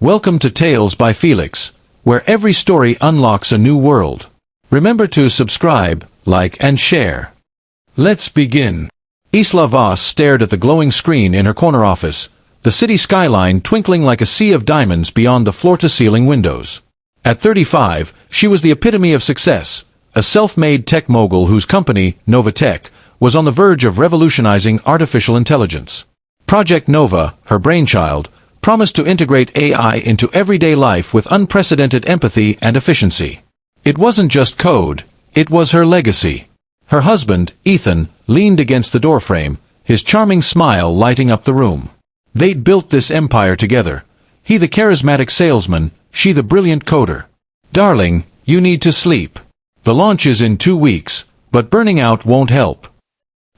Welcome to Tales by Felix, where every story unlocks a new world. Remember to subscribe, like and share. Let's begin. Isla Voss stared at the glowing screen in her corner office, the city skyline twinkling like a sea of diamonds beyond the floor-to-ceiling windows. At 35, she was the epitome of success, a self-made tech mogul whose company, Nova Tech, was on the verge of revolutionizing artificial intelligence. Project Nova, her brainchild, promised to integrate AI into everyday life with unprecedented empathy and efficiency. It wasn't just code, it was her legacy. Her husband, Ethan, leaned against the doorframe, his charming smile lighting up the room. They'd built this empire together. He the charismatic salesman, she the brilliant coder. Darling, you need to sleep. The launch is in 2 weeks, but burning out won't help.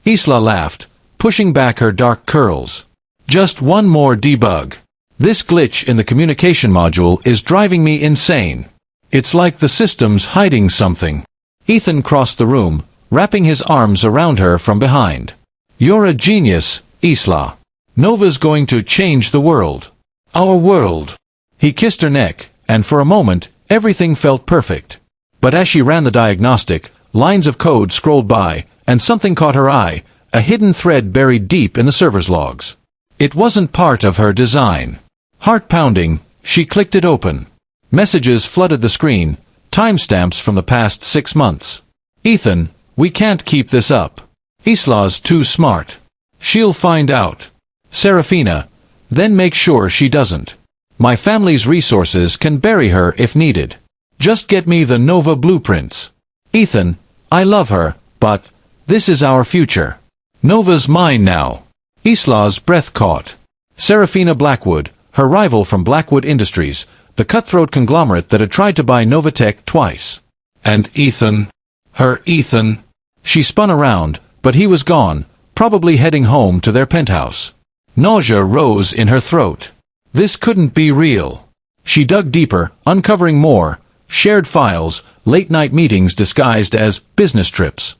Isla laughed, pushing back her dark curls. Just one more debug. This glitch in the communication module is driving me insane. It's like the system's hiding something. Ethan crossed the room, wrapping his arms around her from behind. You're a genius, Isla. Nova's going to change the world. Our world. He kissed her neck, and for a moment, everything felt perfect. But as she ran the diagnostic, lines of code scrolled by, and something caught her eye, a hidden thread buried deep in the server's logs. It wasn't part of her design. Heart-pounding, she clicked it open. Messages flooded the screen, timestamps from the past 6 months. Ethan, we can't keep this up. Isla's too smart. She'll find out. Serafina, then make sure she doesn't. My family's resources can bury her if needed. Just get me the Nova blueprints. Ethan, I love her, but this is our future. Nova's mine now. Isla's breath caught. Serafina Blackwood, her rival from Blackwood Industries, the cutthroat conglomerate that had tried to buy Novatech twice. And Ethan. Her Ethan. She spun around, but he was gone, probably heading home to their penthouse. Nausea rose in her throat. This couldn't be real. She dug deeper, uncovering more, shared files, late-night meetings disguised as business trips.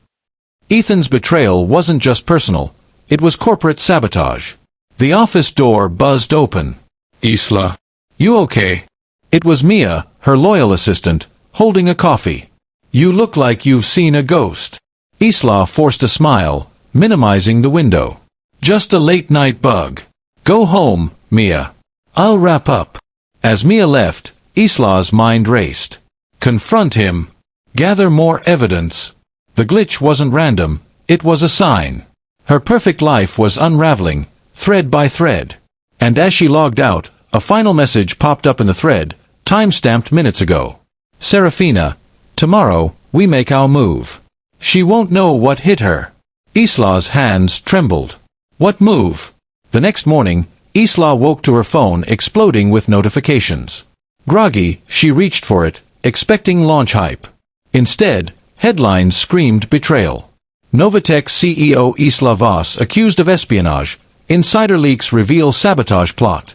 Ethan's betrayal wasn't just personal, it was corporate sabotage. The office door buzzed open. Isla. You okay? It was Mia, her loyal assistant, holding a coffee. You look like you've seen a ghost. Isla forced a smile, minimizing the window. Just a late-night bug. Go home, Mia. I'll wrap up. As Mia left, Isla's mind raced. Confront him. Gather more evidence. The glitch wasn't random, it was a sign. Her perfect life was unraveling, thread by thread. And as she logged out, a final message popped up in the thread, time-stamped minutes ago. Serafina, tomorrow, we make our move. She won't know what hit her. Isla's hands trembled. What move? The next morning, Isla woke to her phone exploding with notifications. Groggy, she reached for it, expecting launch hype. Instead, headlines screamed betrayal. Novatech CEO Isla Voss accused of espionage. Insider leaks reveal sabotage plot.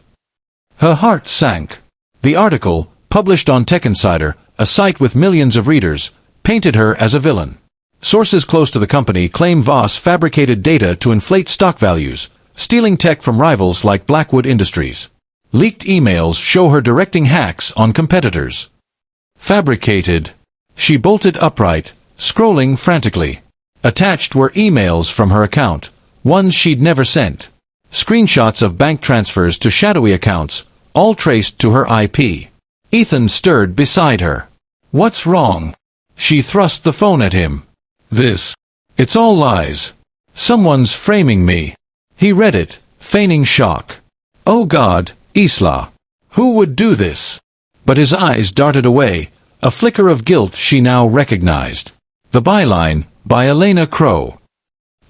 Her heart sank. The article, published on Tech Insider, a site with millions of readers, painted her as a villain. Sources close to the company claim Voss fabricated data to inflate stock values, stealing tech from rivals like Blackwood Industries. Leaked emails show her directing hacks on competitors. Fabricated. She bolted upright, scrolling frantically. Attached were emails from her account, ones she'd never sent. Screenshots of bank transfers to shadowy accounts, all traced to her IP. Ethan stirred beside her. What's wrong? She thrust the phone at him. It's all lies. Someone's framing me. He read it, feigning shock. Oh God, Isla. Who would do this? But his eyes darted away, a flicker of guilt she now recognized. The byline, by Elena Crow.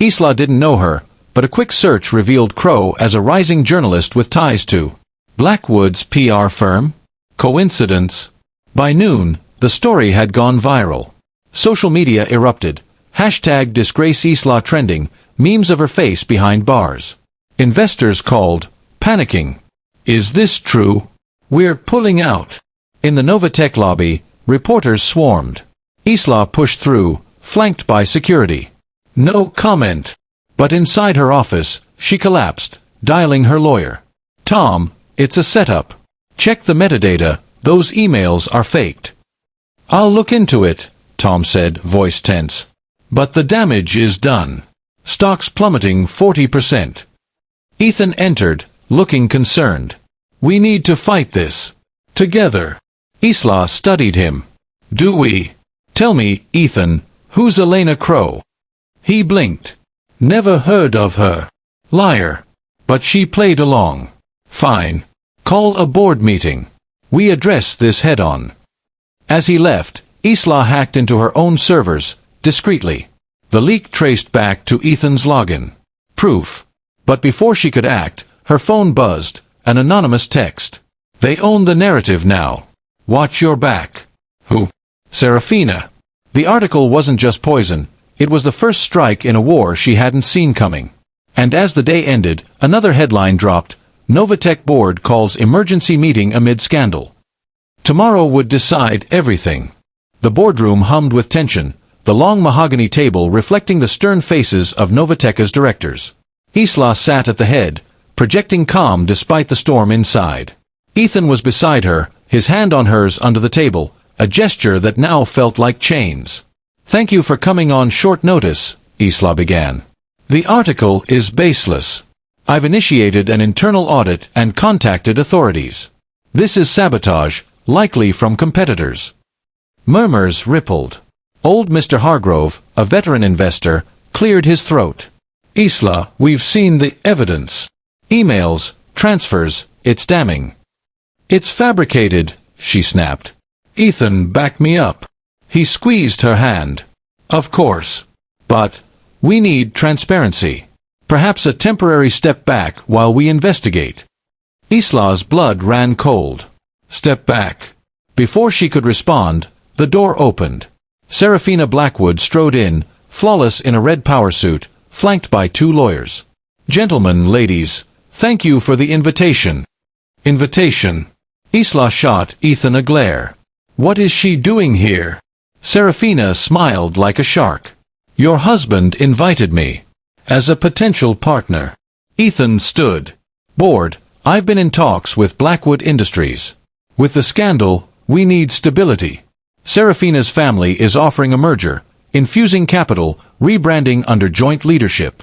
Isla didn't know her, but a quick search revealed Crow as a rising journalist with ties to Blackwood's PR firm. Coincidence? By noon, the story had gone viral. Social media erupted. Hashtag disgrace Isla trending, memes of her face behind bars. Investors called, panicking. Is this true? We're pulling out. In the Novatech lobby, reporters swarmed. Isla pushed through, flanked by security. No comment. But inside her office, she collapsed, dialing her lawyer. Tom, it's a setup. Check the metadata, those emails are faked. I'll look into it, Tom said, voice tense. But the damage is done. Stocks plummeting 40%. Ethan entered, looking concerned. We need to fight this. Together. Isla studied him. Do we? Tell me, Ethan, who's Elena Crow? He blinked. Never heard of her. Liar. But she played along. Fine. Call a board meeting. We address this head-on. As he left, Isla hacked into her own servers, discreetly. The leak traced back to Ethan's login. Proof. But before she could act, her phone buzzed, an anonymous text. They own the narrative now. Watch your back. Who? Serafina. The article wasn't just poison, it was the first strike in a war she hadn't seen coming. And as the day ended, another headline dropped, Novatech board calls emergency meeting amid scandal. Tomorrow would decide everything. The boardroom hummed with tension, the long mahogany table reflecting the stern faces of Novatech's directors. Isla sat at the head, projecting calm despite the storm inside. Ethan was beside her, his hand on hers under the table, a gesture that now felt like chains. Thank you for coming on short notice, Isla began. The article is baseless. I've initiated an internal audit and contacted authorities. This is sabotage, likely from competitors. Murmurs rippled. Old Mr. Hargrove, a veteran investor, cleared his throat. Isla, we've seen the evidence. Emails, transfers, it's damning. It's fabricated, she snapped. Ethan, back me up. He squeezed her hand. Of course. But we need transparency. Perhaps a temporary step back while we investigate. Isla's blood ran cold. Step back. Before she could respond, the door opened. Serafina Blackwood strode in, flawless in a red power suit, flanked by two lawyers. Gentlemen, ladies, thank you for the invitation. Invitation. Isla shot Ethan a glare. What is she doing here? Serafina smiled like a shark. Your husband invited me. As a potential partner. Ethan stood. Bored, I've been in talks with Blackwood Industries. With the scandal, we need stability. Serafina's family is offering a merger, infusing capital, rebranding under joint leadership.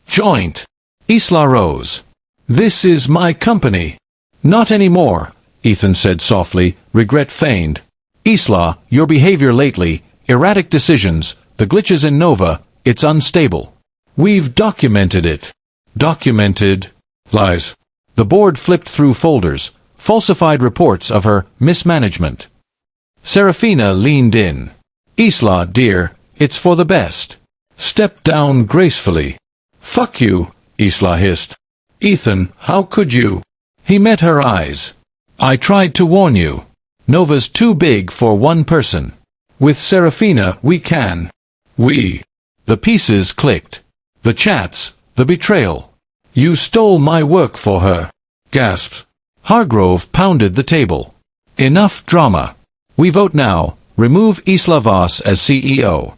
Joint. Isla rose. This is my company. Not anymore, Ethan said softly, regret feigned. Isla, your behavior lately, erratic decisions, the glitches in Nova, it's unstable. We've documented it. Documented? Lies. The board flipped through folders, falsified reports of her mismanagement. Serafina leaned in. Isla, dear, it's for the best. Step down gracefully. Fuck you, Isla hissed. Ethan, how could you? He met her eyes. I tried to warn you. Nova's too big for one person. With Serafina we can. We. The pieces clicked. The chats, the betrayal. You stole my work for her. Gasped. Hargrove pounded the table. Enough drama. We vote now, remove Isla Voss as CEO.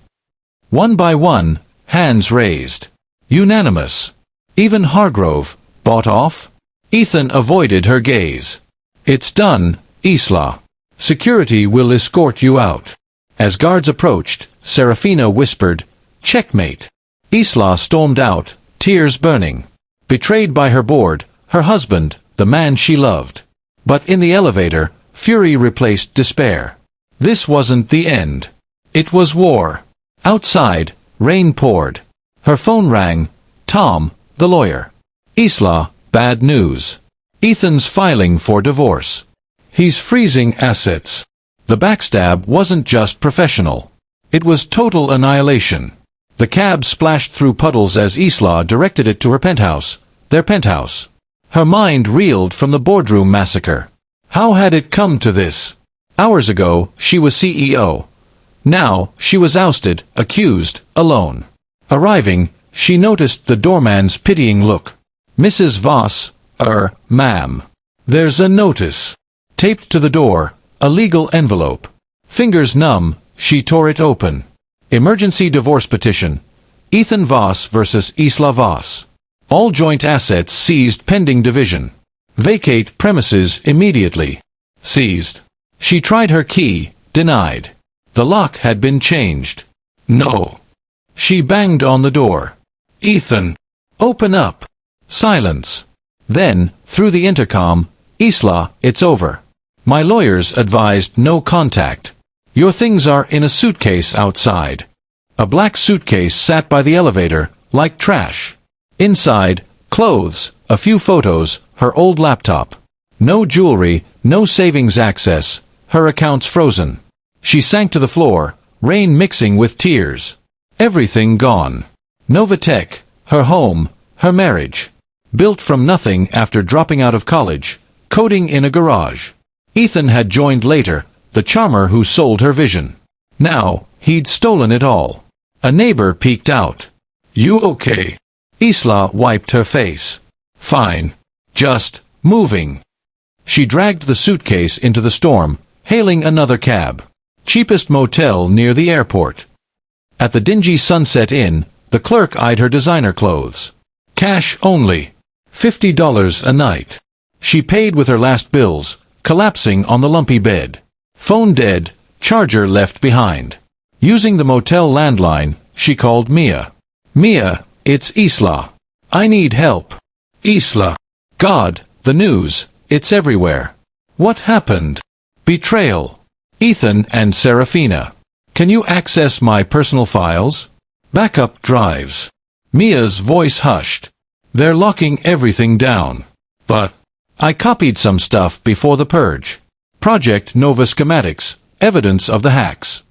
One by one, hands raised. Unanimous. Even Hargrove, bought off? Ethan avoided her gaze. It's done, Isla. Security will escort you out. As guards approached, Serafina whispered, checkmate. Isla stormed out, tears burning. Betrayed by her board, her husband, the man she loved. But in the elevator, fury replaced despair. This wasn't the end. It was war. Outside, rain poured. Her phone rang. Tom, the lawyer. Isla, bad news. Ethan's filing for divorce. He's freezing assets. The backstab wasn't just professional. It was total annihilation. The cab splashed through puddles as Isla directed it to her penthouse, their penthouse. Her mind reeled from the boardroom massacre. How had it come to this? Hours ago, she was CEO. Now, she was ousted, accused, alone. Arriving, she noticed the doorman's pitying look. Mrs. Voss, ma'am. There's a notice. Taped to the door, a legal envelope. Fingers numb, she tore it open. Emergency divorce petition. Ethan Voss versus Isla Voss. All joint assets seized pending division. Vacate premises immediately. Seized. She tried her key, denied. The lock had been changed. No. She banged on the door. Ethan. Open up. Silence. Then, through the intercom, Isla, it's over. My lawyers advised no contact. Your things are in a suitcase outside. A black suitcase sat by the elevator, like trash. Inside, clothes, a few photos, her old laptop. No jewelry, no savings access, her accounts frozen. She sank to the floor, rain mixing with tears. Everything gone. Novatech, her home, her marriage. Built from nothing after dropping out of college, coding in a garage. Ethan had joined later, the charmer who sold her vision. Now, he'd stolen it all. A neighbor peeked out. You okay? Isla wiped her face. Fine. Just moving. She dragged the suitcase into the storm, hailing another cab. Cheapest motel near the airport. At the dingy Sunset Inn, the clerk eyed her designer clothes. Cash only. $50 a night. She paid with her last bills, collapsing on the lumpy bed. Phone dead, charger left behind. Using the motel landline, she called Mia. Mia, it's Isla. I need help. Isla. God, the news, it's everywhere. What happened? Betrayal. Ethan and Serafina. Can you access my personal files? Backup drives. Mia's voice hushed. They're locking everything down. But I copied some stuff before the purge. Project Nova schematics, evidence of the hacks.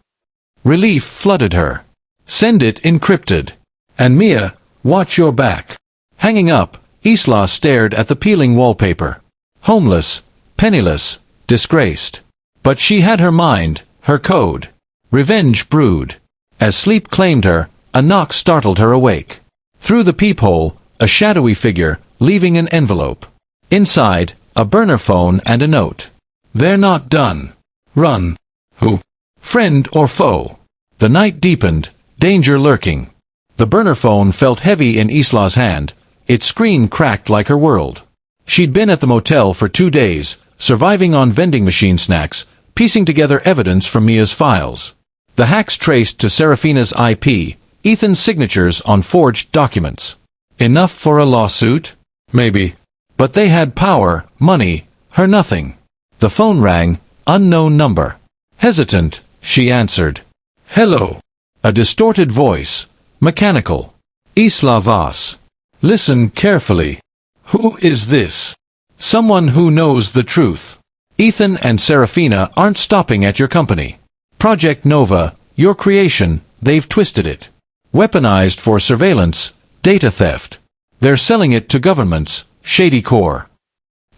Relief flooded her. Send it encrypted. And Mia, watch your back. Hanging up, Isla stared at the peeling wallpaper. Homeless, penniless, disgraced. But she had her mind, her code. Revenge brewed. As sleep claimed her, a knock startled her awake. Through the peephole, a shadowy figure, leaving an envelope. Inside, a burner phone and a note. They're not done. Run. Who? Friend or foe? The night deepened, danger lurking. The burner phone felt heavy in Isla's hand, its screen cracked like her world. She'd been at the motel for 2 days, surviving on vending machine snacks, piecing together evidence from Mia's files. The hacks traced to Serafina's IP, Ethan's signatures on forged documents. Enough for a lawsuit? Maybe. But they had power, money, her nothing. The phone rang, unknown number. Hesitant, she answered. Hello. A distorted voice, mechanical. Isla Voss. Listen carefully. Who is this? Someone who knows the truth. Ethan and Serafina aren't stopping at your company. Project Nova, your creation, they've twisted it. Weaponized for surveillance, data theft. They're selling it to governments, shady core.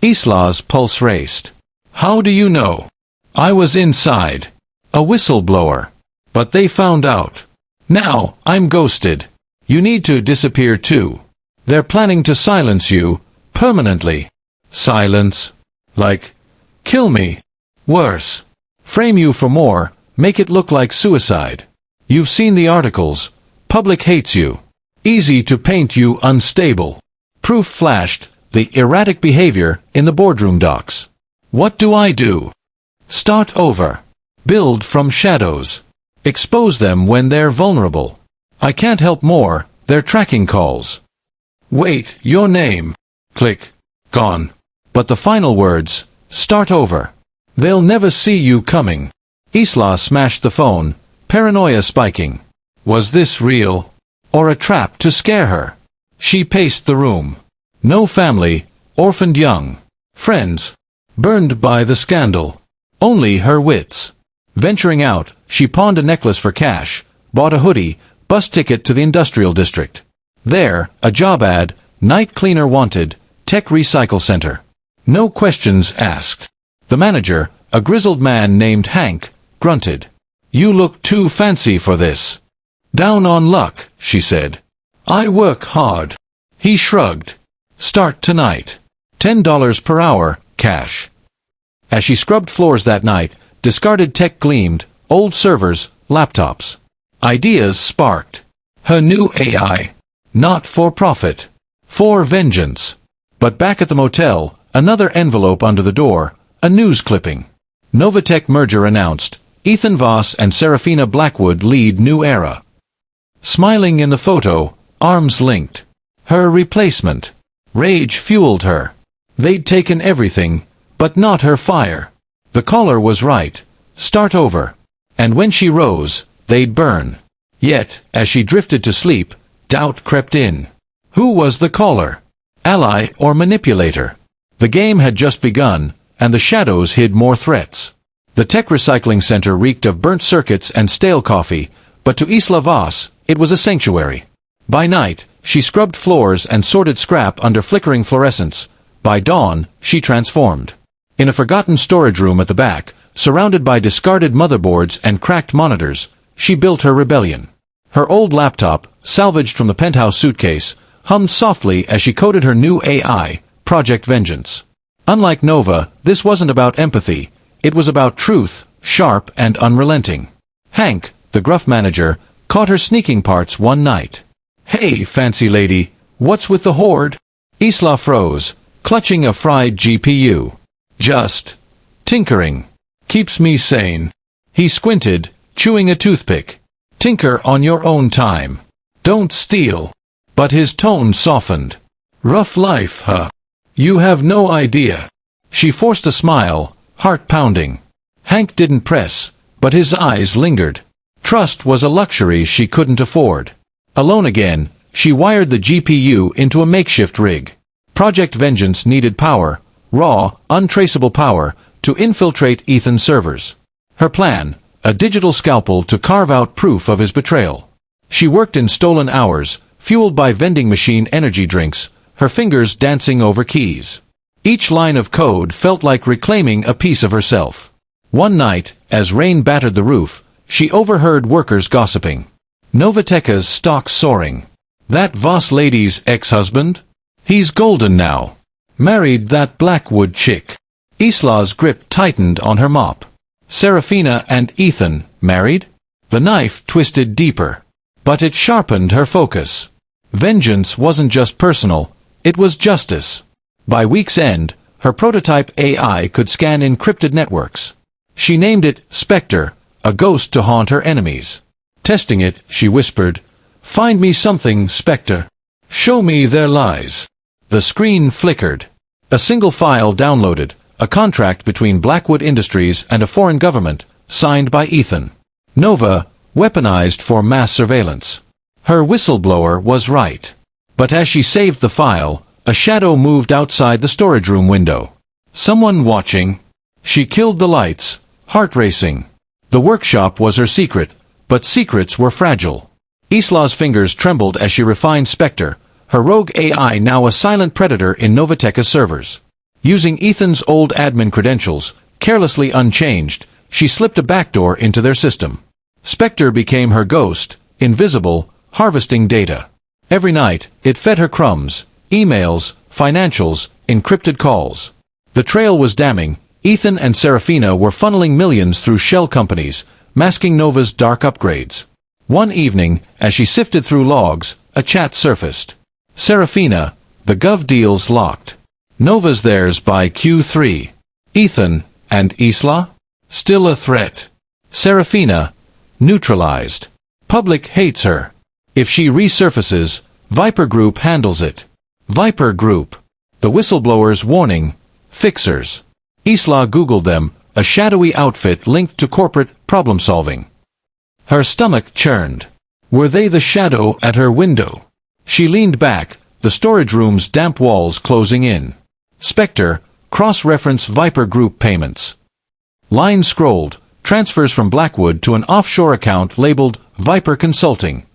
Isla's pulse raced. How do you know? I was inside. A whistleblower. But they found out. Now, I'm ghosted. You need to disappear too. They're planning to silence you, permanently. Silence? Like, kill me. Worse. Frame you for more, make it look like suicide. You've seen the articles. Public hates you. Easy to paint you unstable. Proof flashed, the erratic behavior in the boardroom docs. What do I do? Start over. Build from shadows. Expose them when they're vulnerable. I can't help more, they're tracking calls. Wait, your name. Click. Gone. But the final words, start over. They'll never see you coming. Isla smashed the phone, paranoia spiking. Was this real? Or a trap to scare her? She paced the room. No family, orphaned young. Friends. Burned by the scandal. Only her wits. Venturing out, she pawned a necklace for cash, bought a hoodie, bus ticket to the industrial district. There, a job ad, night cleaner wanted, tech recycle center. No questions asked. The manager, a grizzled man named Hank, grunted. You look too fancy for this. Down on luck, she said. I work hard. He shrugged. Start tonight. $10 per hour, cash. As she scrubbed floors that night, discarded tech gleamed, old servers, laptops. Ideas sparked. Her new AI. Not for profit. For vengeance. But back at the motel, Another envelope under the door, a news clipping. Novatech merger announced. Isla Voss and Serafina Blackwood lead new era. Smiling in the photo, arms linked. Her replacement. Rage fueled her. They'd taken everything, but not her fire. The caller was right. Start over. And when she rose, they'd burn. Yet, as she drifted to sleep, doubt crept in. Who was the caller? Ally or manipulator? The game had just begun, and the shadows hid more threats. The tech recycling center reeked of burnt circuits and stale coffee, but to Isla Voss, it was a sanctuary. By night, she scrubbed floors and sorted scrap under flickering fluorescents. By dawn, she transformed. In a forgotten storage room at the back, surrounded by discarded motherboards and cracked monitors, she built her rebellion. Her old laptop, salvaged from the penthouse suitcase, hummed softly as she coded her new AI, Project Vengeance. Unlike Nova, this wasn't about empathy. It was about truth, sharp and unrelenting. Hank, the gruff manager, caught her sneaking parts one night. "Hey, fancy lady, what's with the horde?" Isla froze, clutching a fried GPU. "Just tinkering. Keeps me sane." He squinted, chewing a toothpick. "Tinker on your own time. Don't steal." But his tone softened. "Rough life, huh? You have no idea." She forced a smile, heart pounding. Hank didn't press, but his eyes lingered. Trust was a luxury she couldn't afford. Alone again, she wired the GPU into a makeshift rig. Project Vengeance needed power, raw, untraceable power, to infiltrate Ethan's servers. Her plan, a digital scalpel to carve out proof of his betrayal. She worked in stolen hours, fueled by vending machine energy drinks, her fingers dancing over keys. Each line of code felt like reclaiming a piece of herself. One night, as rain battered the roof, she overheard workers gossiping. Novateca's stock soaring. "That Voss lady's ex-husband? He's golden now. Married that Blackwood chick." Isla's grip tightened on her mop. Serafina and Ethan, married? The knife twisted deeper. But it sharpened her focus. Vengeance wasn't just personal, it was justice. By week's end, her prototype AI could scan encrypted networks. She named it Spectre, a ghost to haunt her enemies. Testing it, she whispered, "Find me something, Spectre. Show me their lies." The screen flickered. A single file downloaded, a contract between Blackwood Industries and a foreign government, signed by Ethan. Nova, weaponized for mass surveillance. Her whistleblower was right. But as she saved the file, a shadow moved outside the storage room window. Someone watching? She killed the lights, heart racing. The workshop was her secret, but secrets were fragile. Isla's fingers trembled as she refined Spectre, her rogue AI now a silent predator in Novateca's servers. Using Ethan's old admin credentials, carelessly unchanged, she slipped a backdoor into their system. Spectre became her ghost, invisible, harvesting data. Every night, it fed her crumbs, emails, financials, encrypted calls. The trail was damning. Ethan and Serafina were funneling millions through shell companies, masking Nova's dark upgrades. One evening, as she sifted through logs, a chat surfaced. Serafina, the gov deal's locked. Nova's theirs by Q3. Ethan, and Isla? Still a threat. Serafina, neutralized. Public hates her. If she resurfaces, Viper Group handles it. Viper Group. The whistleblower's warning. Fixers. Isla Googled them, a shadowy outfit linked to corporate problem-solving. Her stomach churned. Were they the shadow at her window? She leaned back, the storage room's damp walls closing in. Spectre, cross-reference Viper Group payments. Line scrolled, transfers from Blackwood to an offshore account labeled Viper Consulting.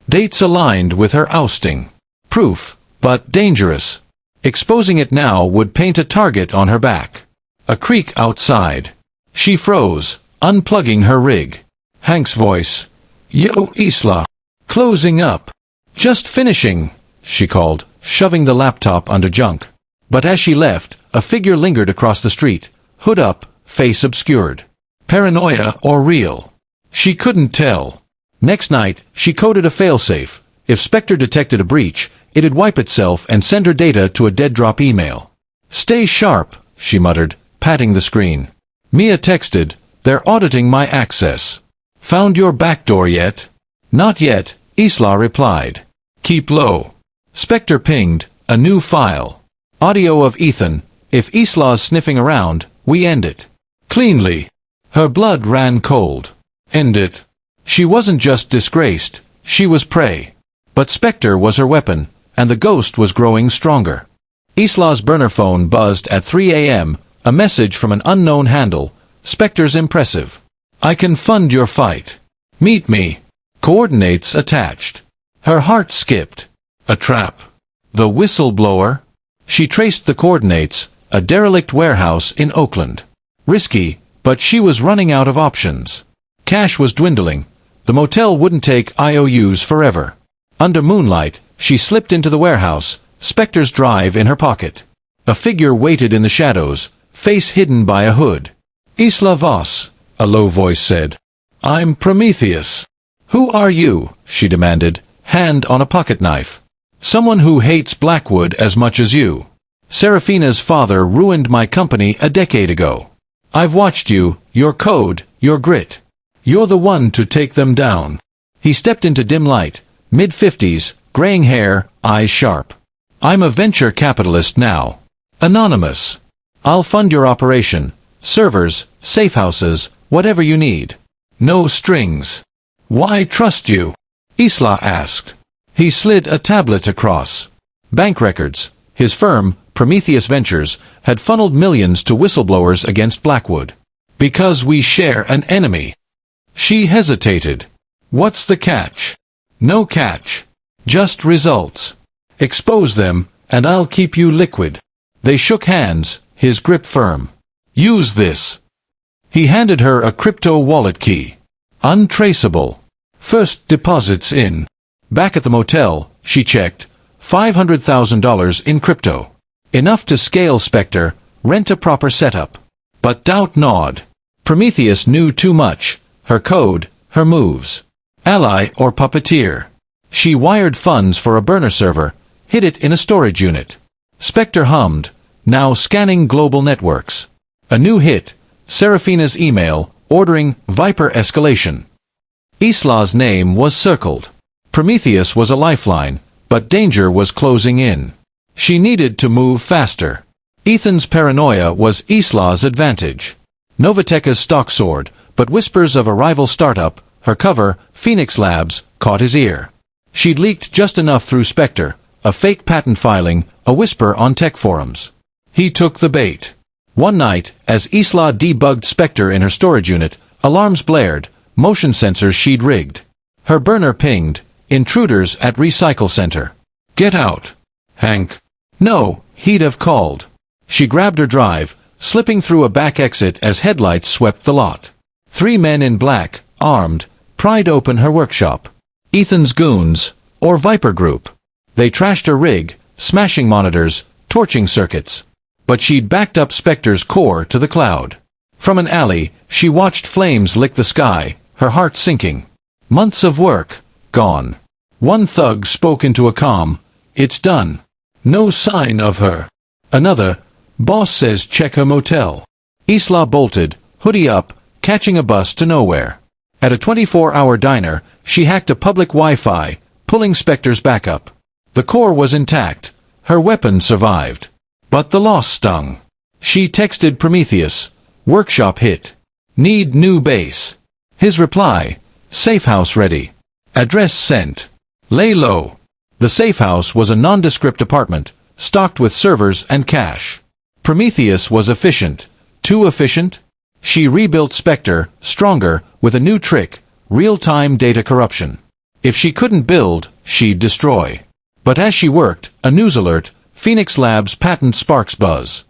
Dates aligned with her ousting. Proof, but dangerous. Exposing it now would paint a target on her back. A creak outside. She froze, unplugging her rig. Hank's voice. "Yo, Isla. Closing up." "Just finishing," she called, shoving the laptop under junk. But as she left, a figure lingered across the street, hood up, face obscured. Paranoia or real? She couldn't tell. Next night, she coded a failsafe. If Spectre detected a breach, it'd wipe itself and send her data to a dead-drop email. Stay sharp, she muttered, patting the screen. Mia texted, they're auditing my access. Found your backdoor yet? Not yet, Isla replied. Keep low. Spectre pinged, a new file. Audio of Ethan, if Isla's sniffing around, we end it. Cleanly. Her blood ran cold. End it. She wasn't just disgraced, she was prey. But Spectre was her weapon, and the ghost was growing stronger. Isla's burner phone buzzed at 3 a.m., a message from an unknown handle. Spectre's impressive. I can fund your fight. Meet me. Coordinates attached. Her heart skipped. A trap. The whistleblower? She traced the coordinates, a derelict warehouse in Oakland. Risky, but she was running out of options. Cash was dwindling. The motel wouldn't take IOUs forever. Under moonlight, she slipped into the warehouse, Spectre's drive in her pocket. A figure waited in the shadows, face hidden by a hood. Isla Voss, a low voice said. I'm Prometheus. Who are you? She demanded, hand on a pocket knife. Someone who hates Blackwood as much as you. Serafina's father ruined my company a decade ago. I've watched you, your code, your grit. You're the one to take them down. He stepped into dim light, mid-50s, graying hair, eyes sharp. I'm a venture capitalist now. Anonymous. I'll fund your operation. Servers, safe houses, whatever you need. No strings. Why trust you? Isla asked. He slid a tablet across. Bank records. His firm, Prometheus Ventures, had funneled millions to whistleblowers against Blackwood. Because we share an enemy. She hesitated. What's the catch? No catch. Just results. Expose them, and I'll keep you liquid. They shook hands, his grip firm. Use this. He handed her a crypto wallet key. Untraceable. First deposits in. Back at the motel, she checked. $500,000 in crypto. Enough to scale Spectre, rent a proper setup. But doubt gnawed. Prometheus knew too much. Her code, her moves. Ally or puppeteer. She wired funds for a burner server, hid it in a storage unit. Spectre hummed, now scanning global networks. A new hit, Serafina's email, ordering Viper escalation. Isla's name was circled. Prometheus was a lifeline, but danger was closing in. She needed to move faster. Ethan's paranoia was Isla's advantage. Novateca's stock soared, but whispers of a rival startup, her cover, Phoenix Labs, caught his ear. She'd leaked just enough through Spectre, a fake patent filing, a whisper on tech forums. He took the bait. One night, as Isla debugged Spectre in her storage unit, alarms blared, motion sensors she'd rigged. Her burner pinged, intruders at recycle center. Get out. Hank. No, he'd have called. She grabbed her drive, slipping through a back exit as headlights swept the lot. 3 men in black, armed, pried open her workshop. Ethan's goons, or Viper Group. They trashed her rig, smashing monitors, torching circuits. But she'd backed up Spectre's core to the cloud. From an alley, she watched flames lick the sky, her heart sinking. Months of work, gone. One thug spoke into a comm, it's done. No sign of her. Another, boss says check her motel. Isla bolted, hoodie up, catching a bus to nowhere. At a 24-hour diner, she hacked a public Wi-Fi, pulling Spectre's backup. The core was intact. Her weapon survived. But the loss stung. She texted Prometheus. Workshop hit. Need new base. His reply. Safe house ready. Address sent. Lay low. The safe house was a nondescript apartment, stocked with servers and cash. Prometheus was efficient. Too efficient? She rebuilt Spectre, stronger, with a new trick, real-time data corruption. If she couldn't build, she'd destroy. But as she worked, a news alert, Phoenix Labs patent sparks buzz.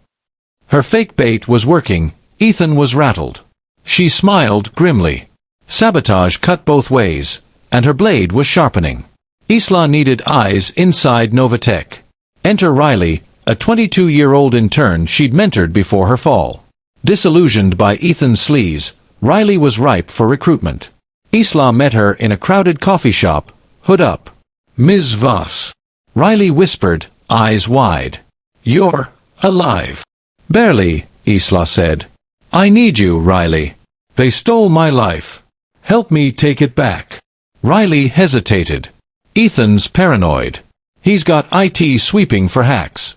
Her fake bait was working, Ethan was rattled. She smiled grimly. Sabotage cut both ways, and her blade was sharpening. Isla needed eyes inside Novatech. Enter Riley, a 22-year-old intern she'd mentored before her fall. Disillusioned by Ethan's sleaze, Riley was ripe for recruitment. Isla met her in a crowded coffee shop, hood up. Ms. Voss. Riley whispered, eyes wide. You're Alive. Barely, Isla said. I need you, Riley. They stole my life. Help me take it back. Riley hesitated. Ethan's paranoid. He's got IT sweeping for hacks.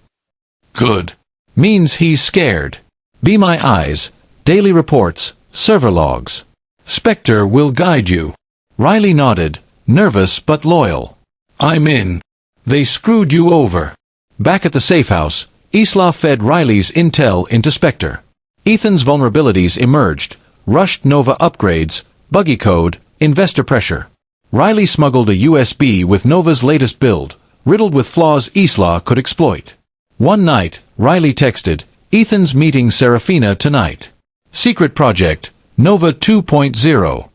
Good. Means he's scared. Be my eyes. Daily reports, server logs. Spectre will guide you. Riley nodded, nervous but loyal. I'm in. They screwed you over. Back at the safe house, Isla fed Riley's intel into Spectre. Ethan's vulnerabilities emerged, rushed Nova upgrades, buggy code, investor pressure. Riley smuggled a USB with Nova's latest build, riddled with flaws Isla could exploit. One night, Riley texted, Ethan's meeting Serafina tonight. Secret project, Nova 2.0.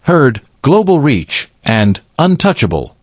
Heard, global reach, and untouchable.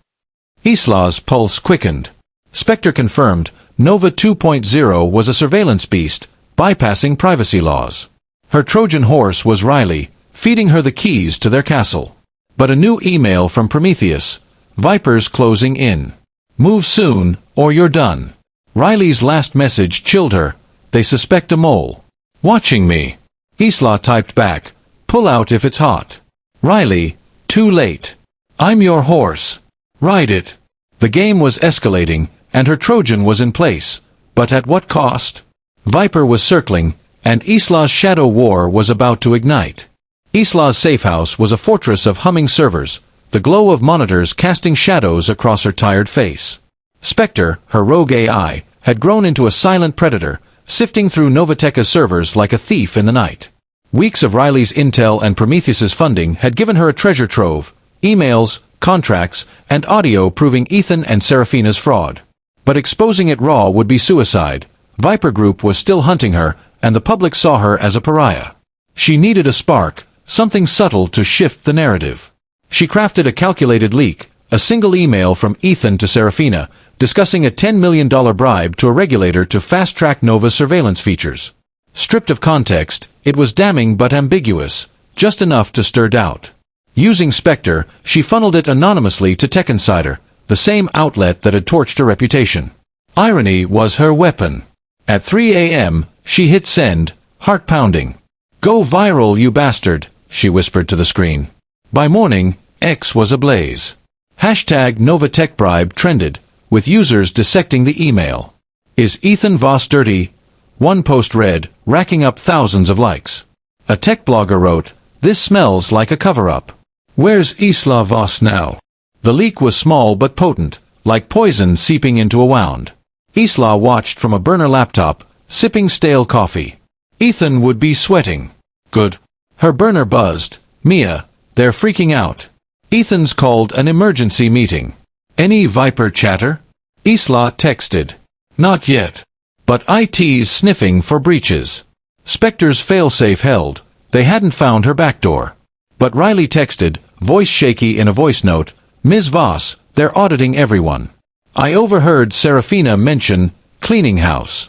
Isla's pulse quickened. Spectre confirmed, Nova 2.0 was a surveillance beast, bypassing privacy laws. Her Trojan horse was Riley, feeding her the keys to their castle. But a new email from Prometheus. Vipers closing in. Move soon, or you're done. Riley's last message chilled her. They suspect a mole. Watching me. Isla typed back. Pull out if it's hot. Riley, too late. I'm your horse. Ride it. The game was escalating, and her Trojan was in place. But at what cost? Viper was circling, and Isla's shadow war was about to ignite. Isla's safe house was a fortress of humming servers, the glow of monitors casting shadows across her tired face. Spectre, her rogue AI, had grown into a silent predator, sifting through Novateca's servers like a thief in the night. Weeks of Riley's intel and Prometheus's funding had given her a treasure trove, emails, contracts, and audio proving Ethan and Serafina's fraud. But exposing it raw would be suicide. Viper Group was still hunting her, and the public saw her as a pariah. She needed a spark, something subtle to shift the narrative. She crafted a calculated leak, a single email from Ethan to Serafina, discussing a $10 million bribe to a regulator to fast-track Nova's surveillance features. Stripped of context, it was damning but ambiguous, just enough to stir doubt. Using Spectre, she funneled it anonymously to Tech Insider, the same outlet that had torched her reputation. Irony was her weapon. At 3 a.m., she hit send, heart pounding. Go viral, you bastard, she whispered to the screen. By morning, X was ablaze. Hashtag NovaTechBribe trended, with users dissecting the email. Is Ethan Voss dirty? One post read, racking up thousands of likes. A tech blogger wrote, this smells like a cover-up. Where's Isla Voss now? The leak was small but potent, like poison seeping into a wound. Isla watched from a burner laptop, sipping stale coffee. Ethan would be sweating. Good. Her burner buzzed. Mia, they're freaking out. Ethan's called an emergency meeting. Any Viper chatter? Isla texted. Not yet. But IT's sniffing for breaches. Spectre's failsafe held. They hadn't found her backdoor. But Riley texted, voice shaky in a voice note, Ms. Voss, they're auditing everyone. I overheard Serafina mention cleaning house.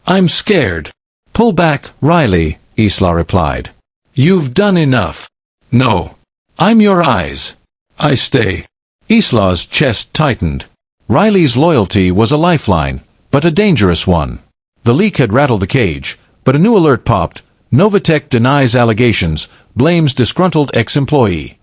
I'm scared. Pull back, Riley, Isla replied. You've done enough. No. I'm your eyes. I stay. Isla's chest tightened. Riley's loyalty was a lifeline, but a dangerous one. The leak had rattled the cage, but a new alert popped. Novatech denies allegations, blames disgruntled ex-employee.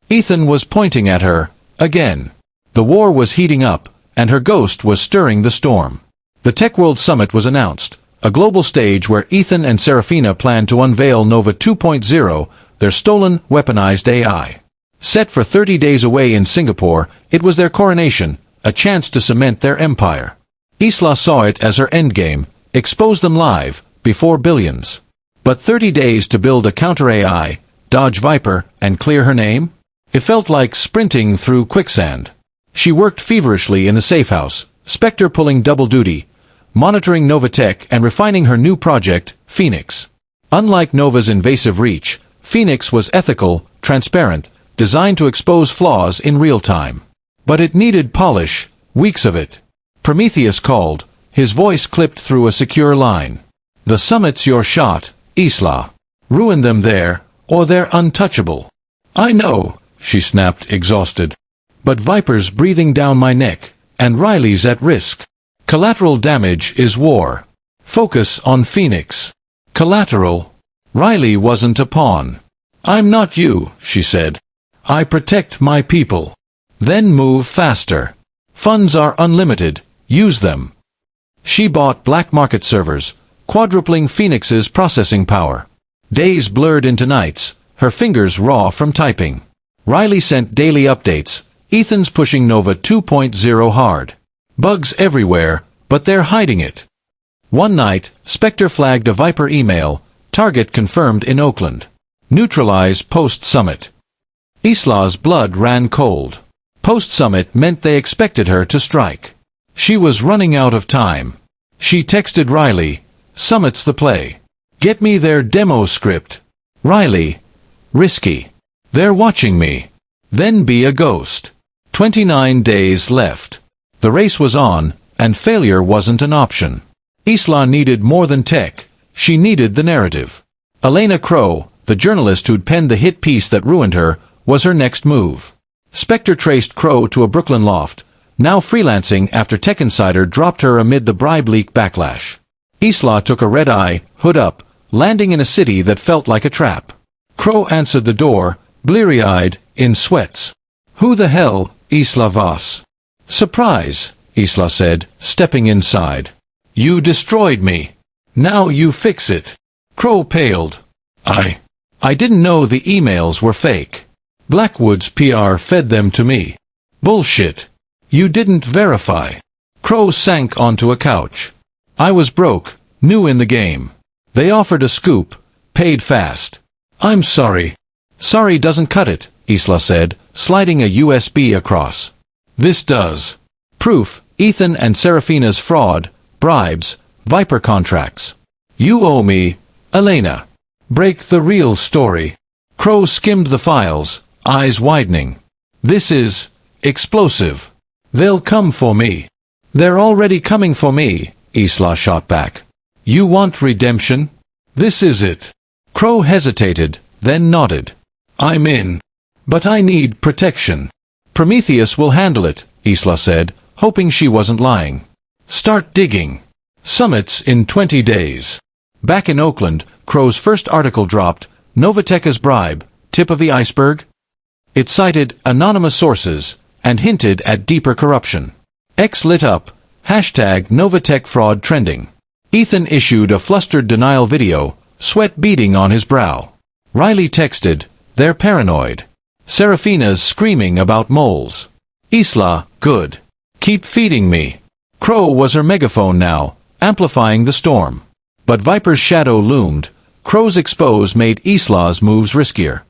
Ethan was pointing at her, again. The war was heating up, and her ghost was stirring the storm. The Tech World Summit was announced, a global stage where Ethan and Serafina planned to unveil Nova 2.0, their stolen, weaponized AI. Set for 30 days away in Singapore, it was their coronation, a chance to cement their empire. Isla saw it as her endgame, expose them live, before billions. But 30 days to build a counter-AI, dodge Viper, and clear her name? It felt like sprinting through quicksand. She worked feverishly in the safe house, Spectre pulling double duty, monitoring Novatech and refining her new project, Phoenix. Unlike Nova's invasive reach, Phoenix was ethical, transparent, designed to expose flaws in real time. But it needed polish, weeks of it. Prometheus called, his voice clipped through a secure line. The summit's your shot, Isla. Ruin them there, or they're untouchable. I know, she snapped, exhausted. But Viper's breathing down my neck, and Riley's at risk. Collateral damage is war. Focus on Phoenix. Collateral. Riley wasn't a pawn. I'm not you, she said. I protect my people. Then move faster. Funds are unlimited. Use them. She bought black market servers, quadrupling Phoenix's processing power. Days blurred into nights, her fingers raw from typing. Riley sent daily updates. Ethan's pushing Nova 2.0 hard. Bugs everywhere, but they're hiding it. One night, Spectre flagged a Viper email. Target confirmed in Oakland. Neutralize post-summit. Isla's blood ran cold. Post-summit meant they expected her to strike. She was running out of time. She texted Riley, "Summit's the play. Get me their demo script." Riley, "Risky. They're watching me. Then be a ghost." 29 days left. The race was on, and failure wasn't an option. Isla needed more than tech. She needed the narrative. Elena Crow, the journalist who'd penned the hit piece that ruined her, was her next move. Spectre traced Crow to a Brooklyn loft, now freelancing after Tech Insider dropped her amid the bribe leak backlash. Isla took a red-eye, hood up, landing in a city that felt like a trap. Crow answered the door, bleary-eyed, in sweats. "Who the hell, Isla Voss?" "Surprise," Isla said, stepping inside. "You destroyed me. Now you fix it." Crow paled. I didn't know the emails were fake. Blackwood's PR fed them to me." "Bullshit. You didn't verify." Crow sank onto a couch. "I was broke, new in the game. They offered a scoop, paid fast." "I'm sorry." "Sorry doesn't cut it," Isla said, sliding a USB across. "This does. Proof, Ethan and Seraphina's fraud, bribes, Viper contracts. You owe me, Elena. Break the real story." Crow skimmed the files, eyes widening. "This is explosive. They'll come for me." "They're already coming for me," Isla shot back. "You want redemption? This is it." Crow hesitated, then nodded. "I'm in. But I need protection." "Prometheus will handle it," Isla said, hoping she wasn't lying. "Start digging. Summits in 20 days." Back in Oakland, Crow's first article dropped, Novatech's bribe, tip of the iceberg? It cited anonymous sources, and hinted at deeper corruption. X lit up, #Novatech fraud trending. Ethan issued a flustered denial video, sweat beading on his brow. Riley texted, "They're paranoid." Seraphina's screaming about moles. Isla, "Good. Keep feeding me." Crow was her megaphone now, amplifying the storm. But Viper's shadow loomed. Crow's expose made Isla's moves riskier.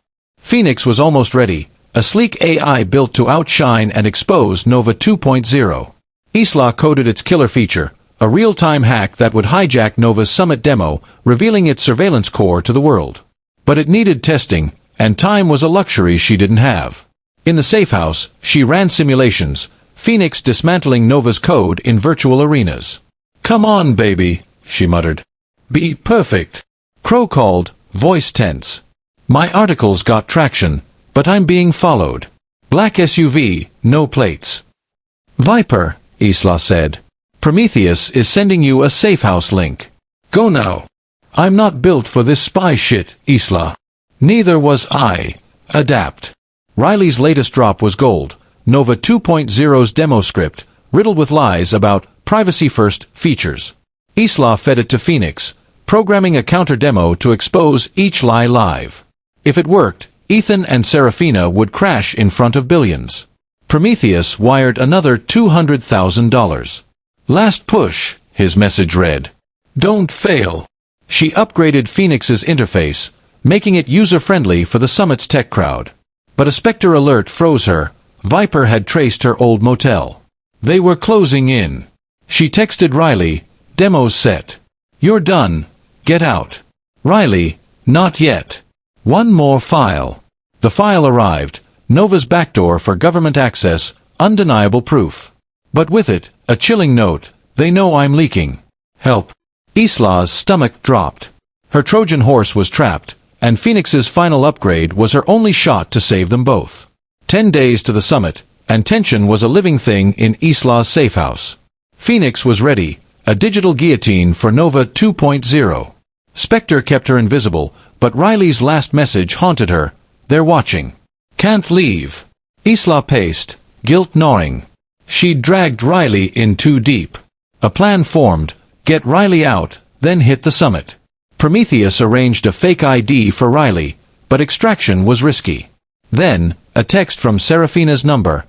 Phoenix was almost ready, a sleek AI built to outshine and expose Nova 2.0. Isla coded its killer feature, a real-time hack that would hijack Nova's Summit demo, revealing its surveillance core to the world. But it needed testing, and time was a luxury she didn't have. In the safe house, she ran simulations, Phoenix dismantling Nova's code in virtual arenas. "Come on, baby," she muttered. "Be perfect." Crow called, voice tense. "My articles got traction, but I'm being followed. Black SUV, no plates." "Viper," Isla said. "Prometheus is sending you a safe house link. Go now." "I'm not built for this spy shit, Isla." "Neither was I. Adapt." Riley's latest drop was gold, Nova 2.0's demo script, riddled with lies about privacy-first features. Isla fed it to Phoenix, programming a counter-demo to expose each lie live. If it worked, Ethan and Seraphina would crash in front of billions. Prometheus wired another $200,000. "Last push," his message read. "Don't fail." She upgraded Phoenix's interface, making it user-friendly for the Summit's tech crowd. But a Spectre alert froze her. Viper had traced her old motel. They were closing in. She texted Riley, "Demo's set. You're done. Get out." Riley, "Not yet. One more file." The file arrived, Nova's backdoor for government access, undeniable proof. But with it, a chilling note, "They know I'm leaking. Help." Isla's stomach dropped. Her Trojan horse was trapped, and Phoenix's final upgrade was her only shot to save them both. 10 days to the summit, and tension was a living thing in Isla's safe house. Phoenix was ready, a digital guillotine for Nova 2.0. Spectre kept her invisible, but Riley's last message haunted her. They're watching. Can't leave. Isla paced, guilt gnawing. She'd dragged Riley in too deep. A plan formed, get Riley out, then hit the summit. Prometheus arranged a fake ID for Riley, but extraction was risky. Then, a text from Seraphina's number.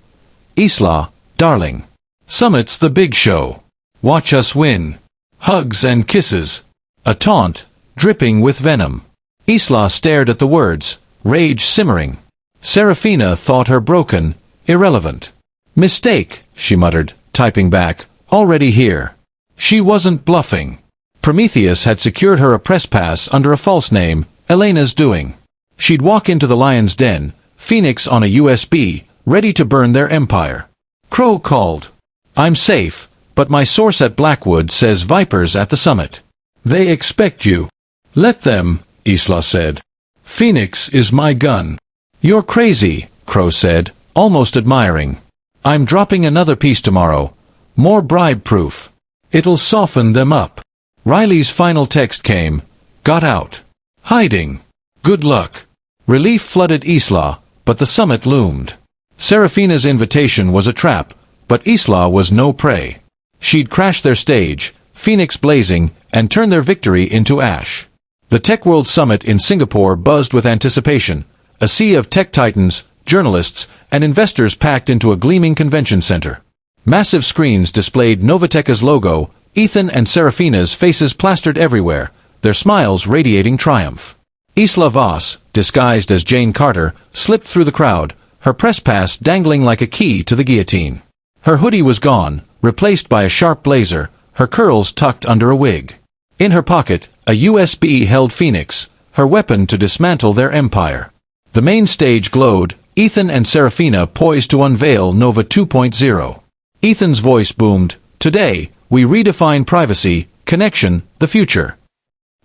Isla, darling. Summit's the big show. Watch us win. Hugs and kisses. A taunt, dripping with venom. Isla stared at the words, rage simmering. Seraphina thought her broken, irrelevant. Mistake, she muttered, typing back, already here. She wasn't bluffing. Prometheus had secured her a press pass under a false name, Elena's doing. She'd walk into the lion's den, Phoenix on a USB, ready to burn their empire. Crow called. I'm safe, but my source at Blackwood says vipers at the summit. They expect you. Let them, Isla said. Phoenix is my gun. You're crazy, Crow said, almost admiring. I'm dropping another piece tomorrow. More bribe-proof. It'll soften them up. Riley's final text came. Got out. Hiding. Good luck. Relief flooded Isla, but the summit loomed. Seraphina's invitation was a trap, but Isla was no prey. She'd crash their stage, Phoenix blazing, and turn their victory into ash. The Tech World Summit in Singapore buzzed with anticipation. A sea of tech titans, journalists, and investors packed into a gleaming convention center. Massive screens displayed Novatech's logo, Ethan and Seraphina's faces plastered everywhere, their smiles radiating triumph. Isla Voss, disguised as Jane Carter, slipped through the crowd, her press pass dangling like a key to the guillotine. Her hoodie was gone, replaced by a sharp blazer, her curls tucked under a wig. In her pocket, a USB held Phoenix, her weapon to dismantle their empire. The main stage glowed, Ethan and Seraphina poised to unveil Nova 2.0. Ethan's voice boomed, Today, we redefine privacy, connection, the future.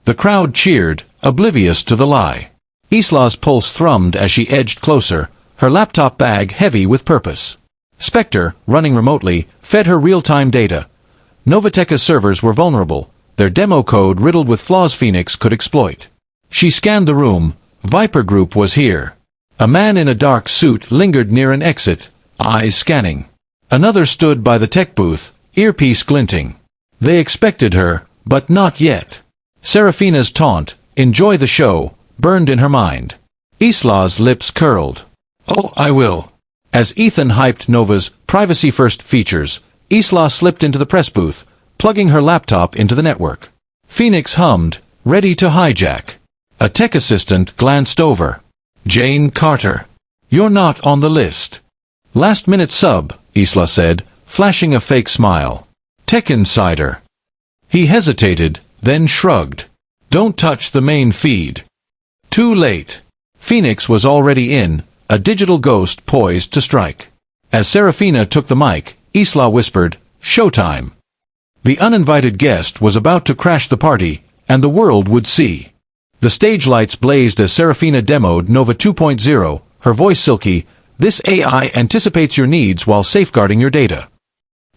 The crowd cheered, oblivious to the lie. Isla's pulse thrummed as she edged closer, her laptop bag heavy with purpose. Spectre, running remotely, fed her real-time data. Novatech's servers were vulnerable, their demo code riddled with flaws Phoenix could exploit. She scanned the room. Viper Group was here. A man in a dark suit lingered near an exit, eyes scanning. Another stood by the tech booth, earpiece glinting. They expected her, but not yet. Seraphina's taunt, enjoy the show, burned in her mind. Isla's lips curled. Oh, I will. As Ethan hyped Nova's privacy-first features, Isla slipped into the press booth, plugging her laptop into the network. Phoenix hummed, ready to hijack. A tech assistant glanced over. Jane Carter. You're not on the list. Last-minute sub, Isla said, flashing a fake smile. Tech insider. He hesitated, then shrugged. Don't touch the main feed. Too late. Phoenix was already in, a digital ghost poised to strike. As Seraphina took the mic, Isla whispered, Showtime. The uninvited guest was about to crash the party, and the world would see. The stage lights blazed as Seraphina demoed Nova 2.0, her voice silky, This AI anticipates your needs while safeguarding your data.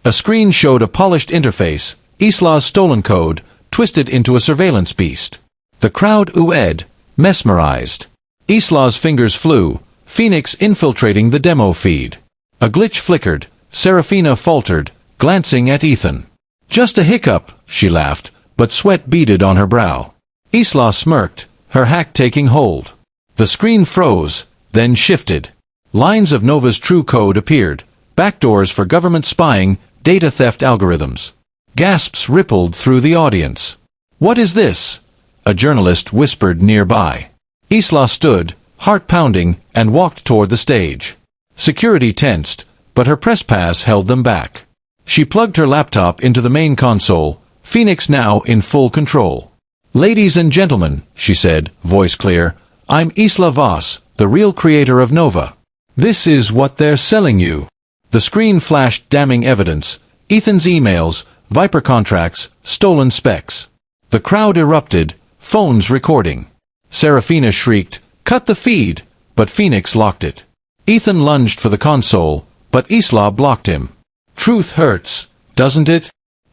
A screen showed a polished interface, Isla's stolen code, twisted into a surveillance beast. The crowd oohed, mesmerized. Isla's fingers flew, Phoenix infiltrating the demo feed. A glitch flickered, Seraphina faltered, glancing at Ethan. Just a hiccup, she laughed, but sweat beaded on her brow. Isla smirked, her hack taking hold. The screen froze, then shifted. Lines of Nova's true code appeared, backdoors for government spying, data theft algorithms. Gasps rippled through the audience. What is this? A journalist whispered nearby. Isla stood, heart pounding, and walked toward the stage. Security tensed, but her press pass held them back. She plugged her laptop into the main console, Phoenix now in full control. Ladies and gentlemen, she said, voice clear, I'm Isla Voss, the real creator of Nova. This is what they're selling you. The screen flashed damning evidence, Ethan's emails, Viper contracts, stolen specs. The crowd erupted, phones recording. Seraphina shrieked, cut the feed, but Phoenix locked it. Ethan lunged for the console, but Isla blocked him. Truth hurts, doesn't it?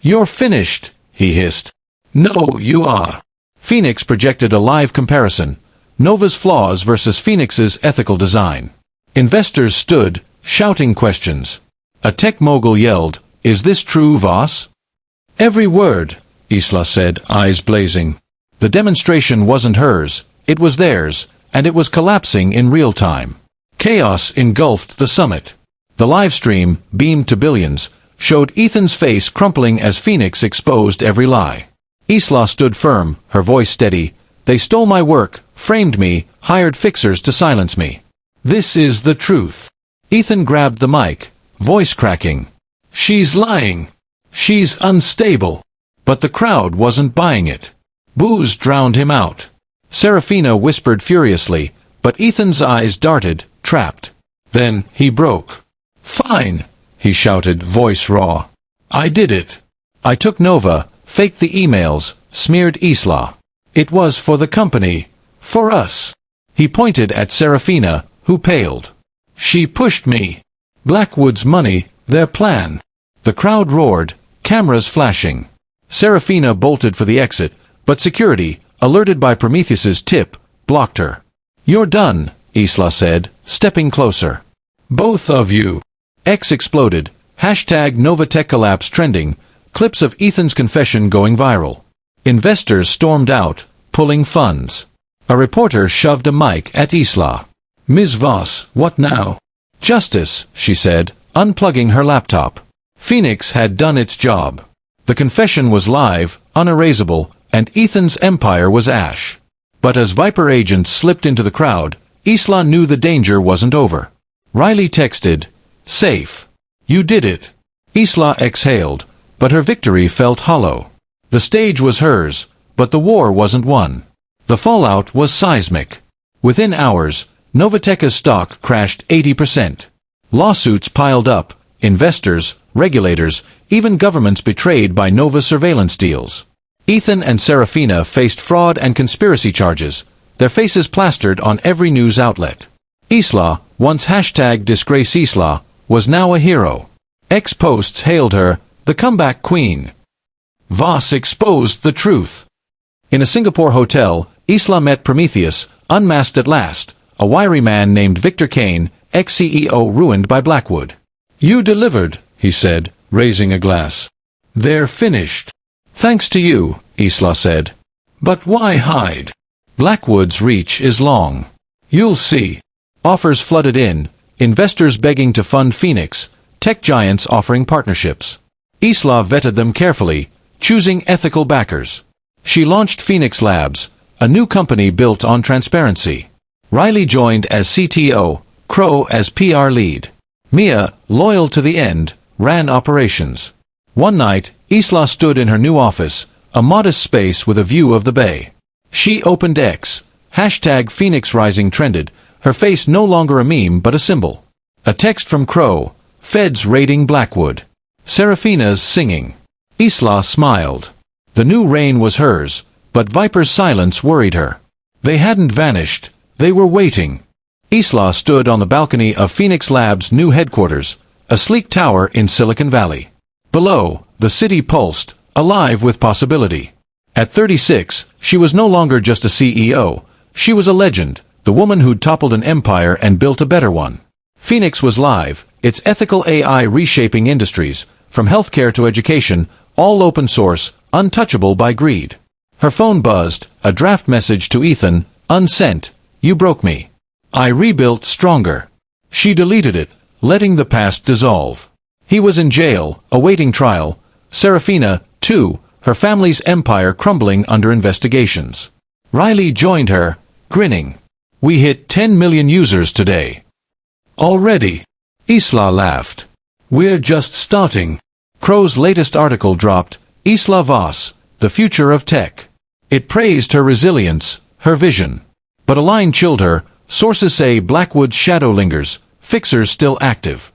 "You're finished," he hissed. "No, you are." Phoenix projected a live comparison. Nova's flaws versus Phoenix's ethical design. Investors stood, shouting questions. A tech mogul yelled, "Is this true, Voss?" "Every word," Isla said, eyes blazing. The demonstration wasn't hers, it was theirs, and it was collapsing in real time. Chaos engulfed the summit. The livestream, beamed to billions, showed Ethan's face crumpling as Phoenix exposed every lie. Isla stood firm, her voice steady. "They stole my work, framed me, hired fixers to silence me. This is the truth." Ethan grabbed the mic, voice cracking. "She's lying. She's unstable." But the crowd wasn't buying it. Boos drowned him out. Serafina whispered furiously, but Ethan's eyes darted, trapped. Then he broke. "Fine," he shouted, voice raw. "I did it. I took Nova, faked the emails, smeared Isla. It was for the company. For us." He pointed at Serafina, who paled. "She pushed me. Blackwood's money, their plan." The crowd roared, cameras flashing. Serafina bolted for the exit, but security, alerted by Prometheus's tip, blocked her. "You're done," Isla said, stepping closer. "Both of you." X exploded, hashtag Novatech collapse trending, clips of Ethan's confession going viral. Investors stormed out, pulling funds. A reporter shoved a mic at Isla. "Ms. Voss, what now?" "Justice," she said, unplugging her laptop. Phoenix had done its job. The confession was live, unerasable, and Ethan's empire was ash. But as Viper agents slipped into the crowd, Isla knew the danger wasn't over. Riley texted, "Safe. You did it." Isla exhaled, but her victory felt hollow. The stage was hers, but the war wasn't won. The fallout was seismic. Within hours, Novatech's stock crashed 80%. Lawsuits piled up, investors, regulators, even governments betrayed by Nova surveillance deals. Ethan and Serafina faced fraud and conspiracy charges, their faces plastered on every news outlet. Isla, once hashtag disgrace Isla, was now a hero. X posts hailed her, the comeback queen. Voss exposed the truth. In a Singapore hotel, Isla met Prometheus, unmasked at last, a wiry man named Victor Kane, ex-CEO ruined by Blackwood. "You delivered," he said, raising a glass. "They're finished." "Thanks to you," Isla said. "But why hide? Blackwood's reach is long. You'll see." Offers flooded in, investors begging to fund Phoenix, tech giants offering partnerships. Isla vetted them carefully, choosing ethical backers. She launched Phoenix Labs, a new company built on transparency. Riley joined as CTO, Crow as PR lead. Mia, loyal to the end, ran operations. One night, Isla stood in her new office, a modest space with a view of the bay. She opened X, hashtag Phoenix Rising trended, her face no longer a meme but a symbol. A text from Crow, "Feds raiding Blackwood." Serafina's singing. Isla smiled. The new reign was hers, but Viper's silence worried her. They hadn't vanished, they were waiting. Isla stood on the balcony of Phoenix Labs' new headquarters, a sleek tower in Silicon Valley. Below, the city pulsed, alive with possibility. At 36, she was no longer just a CEO, she was a legend, the woman who'd toppled an empire and built a better one. Phoenix was live, its ethical AI reshaping industries, from healthcare to education, all open source, untouchable by greed. Her phone buzzed, a draft message to Ethan, unsent, "You broke me. I rebuilt stronger." She deleted it, letting the past dissolve. He was in jail, awaiting trial. Serafina, too, her family's empire crumbling under investigations. Riley joined her, grinning. "We hit 10 million users today." "Already?" Isla laughed. "We're just starting." Crow's latest article dropped, Isla Voss, the future of tech. It praised her resilience, her vision. But a line chilled her, sources say Blackwood's shadow lingers, fixers still active.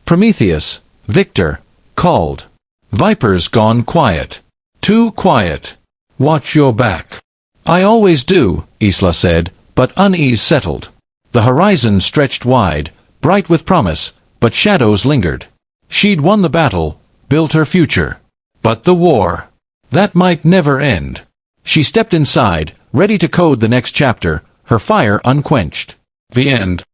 Prometheus, Victor, called. Viper's gone quiet. Too quiet. Watch your back. "I always do," Isla said, but unease settled. The horizon stretched wide, bright with promise, but shadows lingered. She'd won the battle, built her future. But the war. That might never end. She stepped inside, ready to code the next chapter, her fire unquenched. The end.